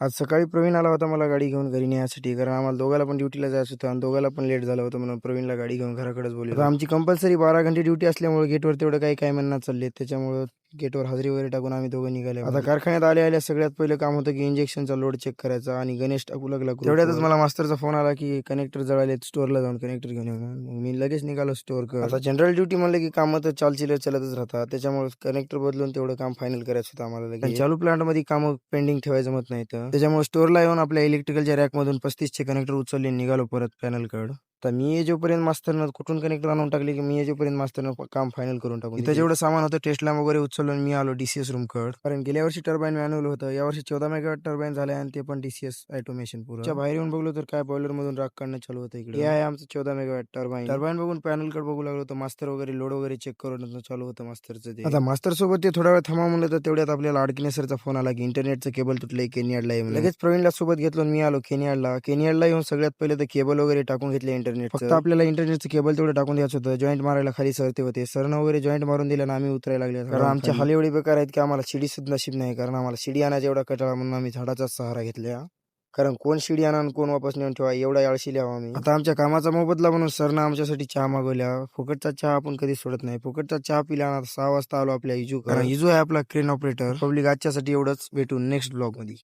आज सकाळी प्रवीण आला होता मला गाडी घेऊन घरी नेण्यासाठी, कारण आम्हाला दोघाला पण ड्युटीला जायचं होतं आणि दोघाला पण लेट झालं होतं, म्हणून प्रवीणला गाडी घेऊन घराकडेच बोलवलं. आता आमची कंपल्सरी 12 घंटे ड्युटी असल्यामुळे गेटवर तेवढं काही म्हणणार चालले, त्याच्यामुळे गेटवर हजेरी वगैरे टाकून आम्ही दोघं निघाले. आता कारखान्यात आल्या सगळ्यात पहिलं काम होतं की इंजेक्शनचा लोड चेक करायचा आणि गणेश टाकू लागला. तेवढ्यातच मला मास्तरचा फोन आला की कनेक्टर जळाले, स्टोअरला जाऊन कनेक्टर घेऊन येऊ. मी लगेच निघालो स्टोअर. आता जनरल ड्युटी म्हणलं की काम तर चालतच राहतात, त्याच्यामुळे कनेक्टर बदलून तेवढं काम फायनल करायचं होतं आम्हाला. चालू प्लांट मध्ये काम पेंडिंग ठेवायचं मत नाही, त्याच्यामुळे स्टोअरला येऊन आपल्या इलेक्ट्रिकलच्या रॅक मधून 35 कनेक्टर उचलले, निघालो परत पॅनल कड. तर मी जोपर्यंत मास्तरनं कुठून कनेक्टर आणून टाकले की मी जोपर्यंत मास्तरनं काम फायनल करून टाकून इथं जेवढं सामान होतं टेस्ट लॅम्प वगैरे उचलून मी आलो डीसीएस रूम कड. कारण गेल्या वर्षी टर्बाईन मॅन्युअल होतं, यावर्षी 14 मेगावॅट टर्बाईन झालंय आणि ते पण डीसीएस ऑटोमेशन पूर्ण. बाहेर येऊन बघलो तर काय बॉयलर मधून राख काढणं चालू होतं. इकडे हे आहे आमचं 14 मेगावॅट टर्बाईन बघून पॅनल कड बघू लागलो तर मास्तर वगैरे लोड वगैरे चेक करून चालू होतं मास्तरचं ते. आता मास्तर सोबत ते थोडा वेळ थांबा म्हणलं तर तेवढ्यात आपल्याला आडकिने सरचा फोन आला की इंटरनेटचं केबल तुटलंय केनियाडला. लगेच प्रवीणला सोबत घेतलो मी आलो केनियाडला येऊन सगळ्यात पहिले तर केबल वगैरे टाकून घेतले इंटरनेट. फक्त आपल्याला इंटरनेटचं केबल तेवढं टाकून द्यायचं होतं. जॉईंट मारायला खाली सरते होते, सरनं वगैरे जॉईंट मारून दिला आणि आम्ही उतरायला लागले. कारण आमच्या हाली एवढी बेकार आहेत की आम्हाला शिडी सुद्धा नशीब नाही, कारण आम्हाला शिडी आणायचा एवढा कटाळा, म्हणून आम्ही झाडाचाच सहारा घेतला. कारण कोण शिडी आणा कोण वापस नेऊन ठेवा, एवढा आळशी लिहावा आम्ही. आता आमच्या कामाचा मोबदला म्हणून सरनं आमच्यासाठी चहा मागवल्या. फुकटचा चहा आपण कधी सोडत नाही. फुकटचा चहा पिला 6 वाजता आलो आपल्या इजू, कारण इजू आहे आपला क्रेन ऑपरेटर. पब्लिक आजच्यासाठी एवढंच, भेटून नेक्स्ट ब्लॉग मध्ये.